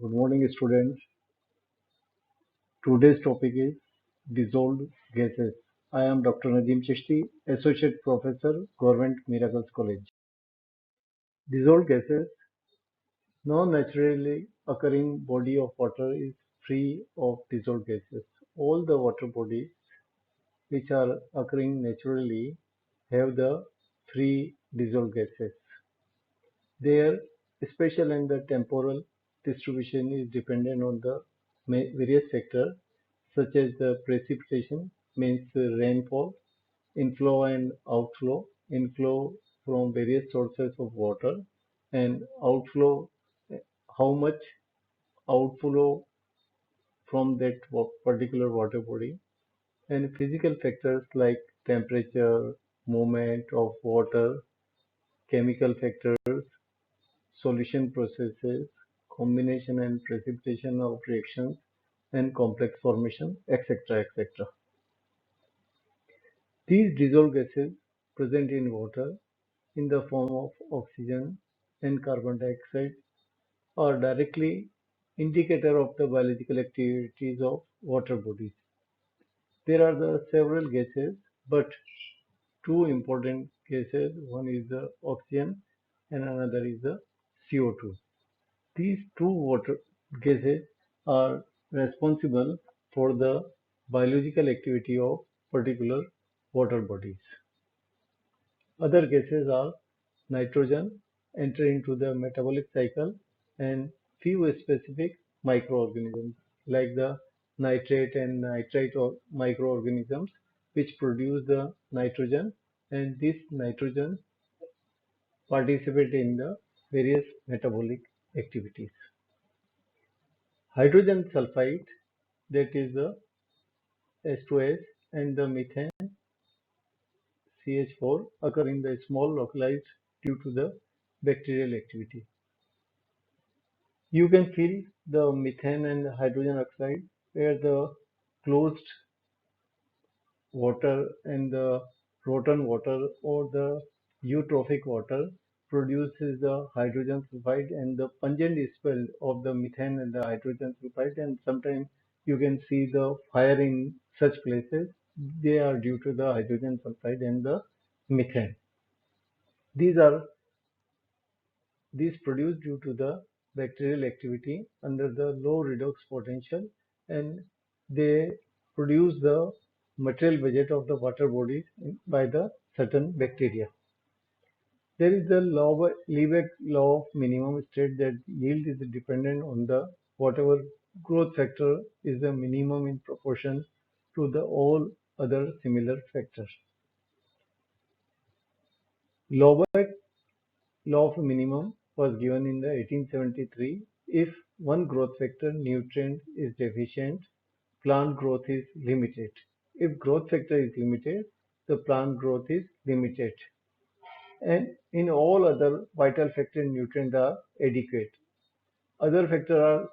Good morning, students. Today's topic is dissolved gases. I am Dr. Nadeem Chishti, Associate Professor, Government Miracles College. Dissolved gases, no naturally occurring body of water is free of dissolved gases. All the water bodies which are occurring naturally have the free dissolved gases. Their spatial and the temporal distribution is dependent on the various factors such as the precipitation means rainfall, inflow and outflow, inflow from various sources of water and outflow, how much outflow from that particular water body, and physical factors like temperature, movement of water, chemical factors, solution processes, combination and precipitation of reactions, and complex formation, etc. etc. These dissolved gases present in water in the form of oxygen and carbon dioxide are directly indicator of the biological activities of water bodies. There are the several gases, but two important gases. One is the oxygen and another is the CO2. These two water gases are responsible for the biological activity of particular water bodies. Other gases are nitrogen enter into the metabolic cycle and few specific microorganisms like the nitrate and nitrite microorganisms which produce the nitrogen, and this nitrogen participate in the various metabolic activities. Hydrogen sulfide, that is the H2S, and the methane CH4 occur in the small localized due to the bacterial activity. You can feel the methane and hydrogen oxide where the closed water and the rotten water or the eutrophic water produces the hydrogen sulfide, and the pungent smell of the methane and the hydrogen sulfide, and sometimes you can see the fire in such places. They are due to the hydrogen sulfide and the methane. These are these produced due to the bacterial activity under the low redox potential, and they produce the material budget of the water bodies by the certain bacteria. There is the Liebeck law of minimum state that yield is dependent on the whatever growth factor is the minimum in proportion to the all other similar factors. Liebeck law of minimum was given in the 1873. If one growth factor nutrient is deficient, plant growth is limited. If growth factor is limited, the plant growth is limited. And in all other vital factor nutrients are adequate. Other factors are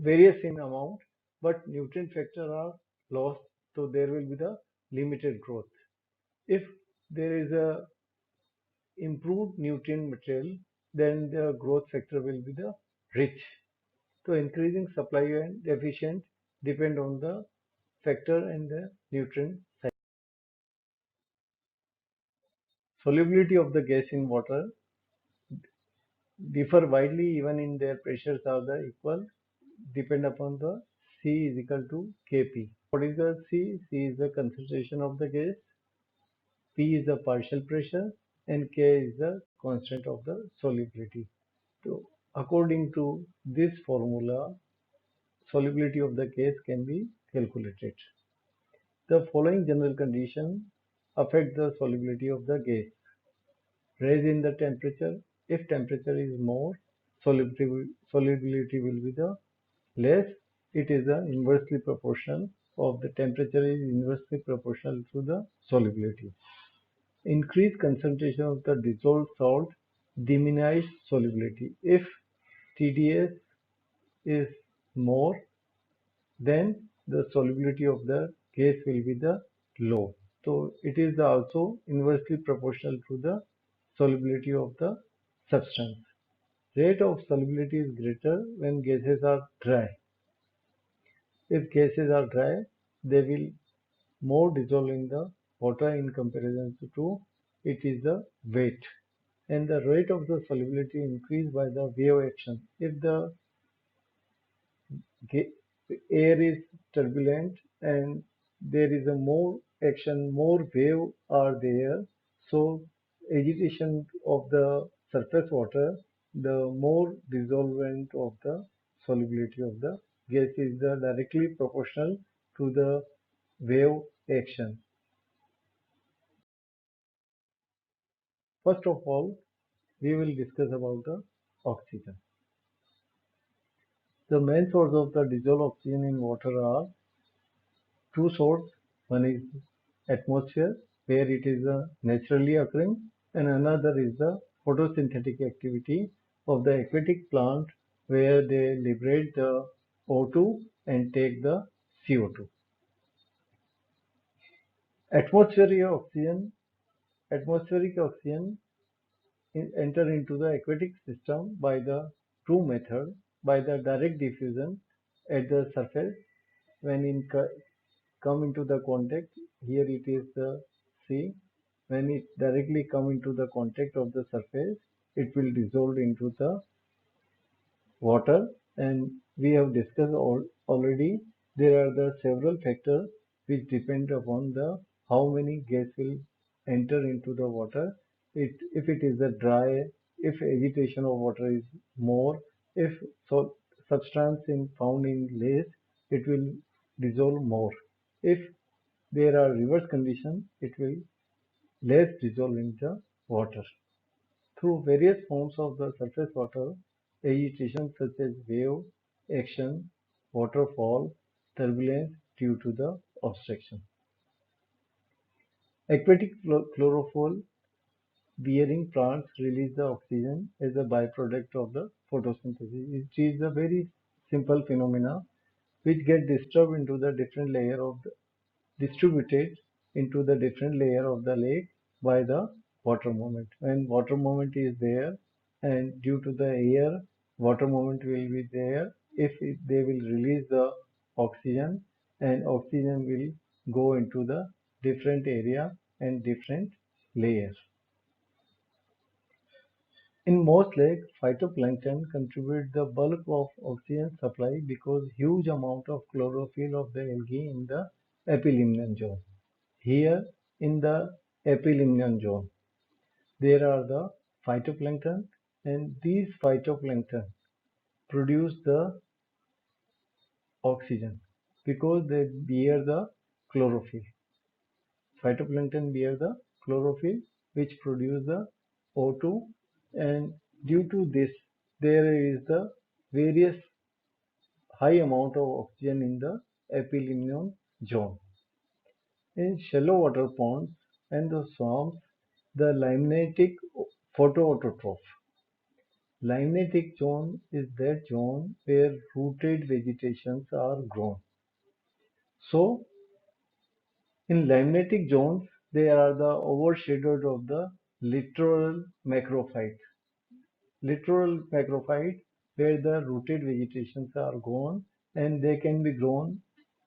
various in amount, but nutrient factor are lost, so there will be the limited growth. If there is a improved nutrient material, then the growth factor will be the rich. So increasing supply and deficient depend on the factor and the nutrient cycle. Solubility of the gas in water differ widely even in their pressures are the equal depend upon the C is equal to Kp. What is the C? C is the concentration of the gas, P is the partial pressure, and K is the constant of the solubility. So according to this formula, solubility of the gas can be calculated. The following general conditions affect the solubility of the gas. Rise in the temperature. If temperature is more, solubility will be the less. It is the inversely proportional of the temperature is inversely proportional to the solubility. Increased concentration of the dissolved salt diminishes solubility. If TDS is more, then the solubility of the gas will be the low. So it is also inversely proportional to the solubility of the substance. Rate of solubility is greater when gases are dry. If gases are dry, they will more dissolve in the water in comparison to it is the wet. And the rate of the solubility increase by the wave action. If the air is turbulent and there is a more action, more wave are there, so agitation of the surface water, the more dissolvent of the solubility of the gas is the directly proportional to the wave action. First of all, we will discuss about the oxygen. The main source of the dissolved oxygen in water are two sources. One is atmosphere, where it is naturally occurring, and another is the photosynthetic activity of the aquatic plant, where they liberate the O2 and take the CO2. Atmospheric oxygen, atmospheric oxygen enter into the aquatic system by the two methods, by the direct diffusion at the surface when come into the contact. Here it is the C. When it directly come into the contact of the surface, it will dissolve into the water. And we have discussed already there are the several factors which depend upon the how many gas will enter into the water. If it is a dry, if agitation of water is more, if so, substance in found in less, it will dissolve more. If there are reverse conditions, it will less dissolve in the water. Through various forms of the surface water, agitation such as wave, action, waterfall, turbulence due to the obstruction. Aquatic chlorophyll bearing plants release the oxygen as a byproduct of the photosynthesis. It is a very simple phenomena which get disturbed into the different layer of the distributed into the different layer of the lake by the water movement. When water movement is there and due to the air, water movement will be there. If they will release the oxygen and oxygen will go into the different area and different layers. In most lakes, phytoplankton contribute the bulk of oxygen supply because huge amount of chlorophyll of the algae in the epilimnion zone. Here in the epilimnion zone, there are the phytoplankton, and these phytoplankton produce the oxygen because they bear the chlorophyll. Phytoplankton bear the chlorophyll which produce the O2, and due to this there is the various high amount of oxygen in the epilimnion zone. In shallow water ponds and the swamps, the limnatic photoautotroph. Limnatic zone is that zone where rooted vegetations are grown. So, in limnatic zones, they are the overshadowed of the littoral macrophytes. Littoral macrophytes, where the rooted vegetations are grown and they can be grown.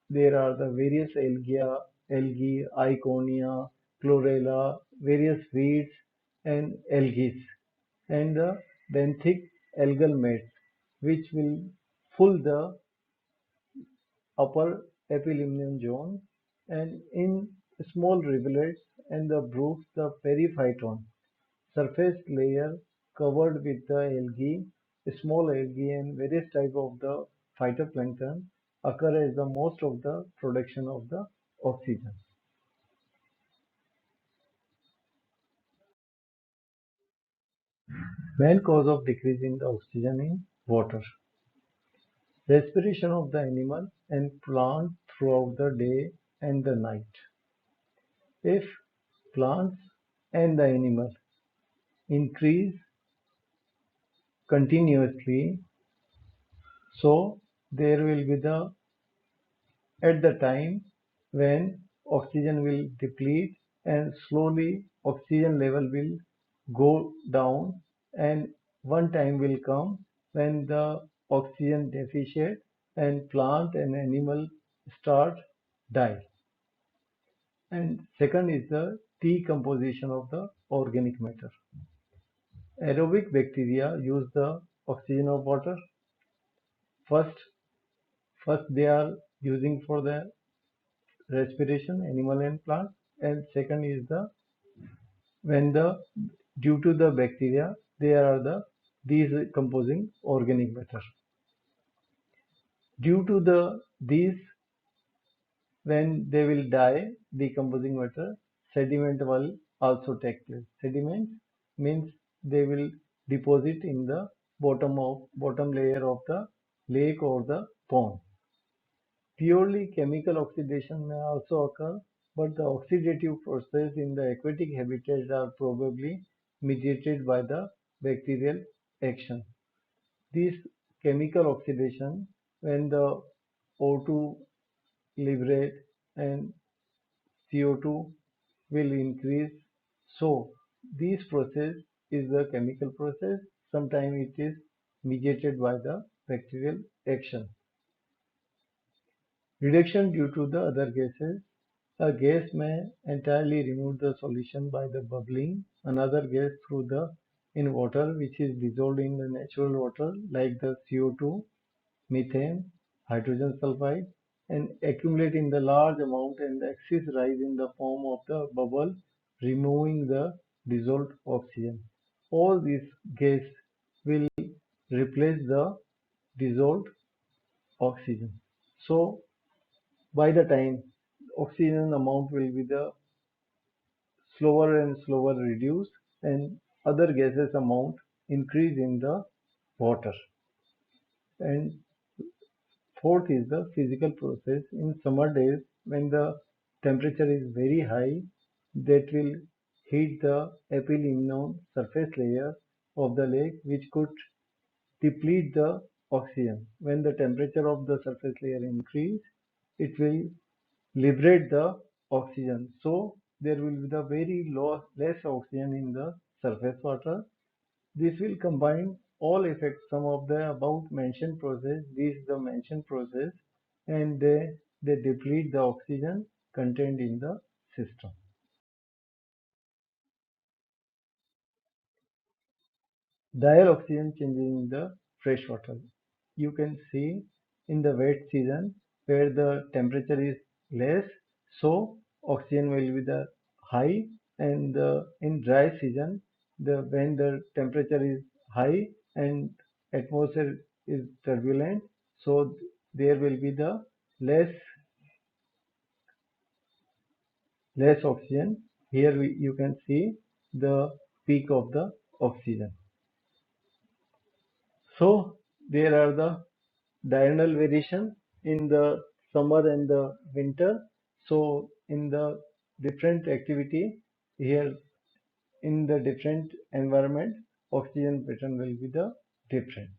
There are the various algae, Iconia, chlorella, various weeds and algae, and the benthic algal mats, which will fill the upper epilimnion zone, and in small rivulets and the brooks, the periphyton, surface layer covered with the algae, small algae and various type of the phytoplankton occur as the most of the production of the oxygen. Main cause of decrease in the oxygen in water. Respiration of the animal and plant throughout the day and the night. If plants and the animal increase continuously, so there will be the at the time when oxygen will deplete and slowly oxygen level will go down, and One time will come when the oxygen deficient and plant and animal start die. And second is the decomposition of the organic matter. Aerobic bacteria use the oxygen of water. First, first they are using for the respiration, animal and plant. And second is the when the due to the bacteria, they are the decomposing organic matter. Due to the these, when they will die, decomposing matter, sediment will also take place. Sediment means they will deposit in the bottom layer of the lake or the pond. Purely chemical oxidation may also occur, but the oxidative process in the aquatic habitats are probably mediated by the bacterial action. This chemical oxidation, when the O2 liberate and CO2 will increase. So this process is the chemical process. Sometimes it is mediated by the bacterial action. Reduction due to the other gases. A gas may entirely remove the solution by the bubbling another gas through the in water which is dissolved in the natural water like the CO2, methane, hydrogen sulfide and accumulate in the large amount and the excess rise in the form of the bubble removing the dissolved oxygen. All these gas will replace the dissolved oxygen. So by the time oxygen amount will be the slower and slower reduced and other gases amount increase in the water. And fourth is the physical process. In summer days, when the temperature is very high, that will heat the aluminum surface layer of the lake, which could deplete the oxygen. When the temperature of the surface layer increase, it will liberate the oxygen. So there will be the very less oxygen in the surface water. This will combine all effects, some of the above mentioned process, this is the mentioned process, and they deplete the oxygen contained in the system. Dial oxygen changes in the fresh water. You can see in the wet season where the temperature is less, so oxygen will be the high, and in dry season, the when the temperature is high and atmosphere is turbulent, so there will be the less less oxygen. Here you can see the peak of the oxygen. So there are the diurnal variation in the summer and the winter. So in the different activity here in the different environment, oxygen pattern will be the different.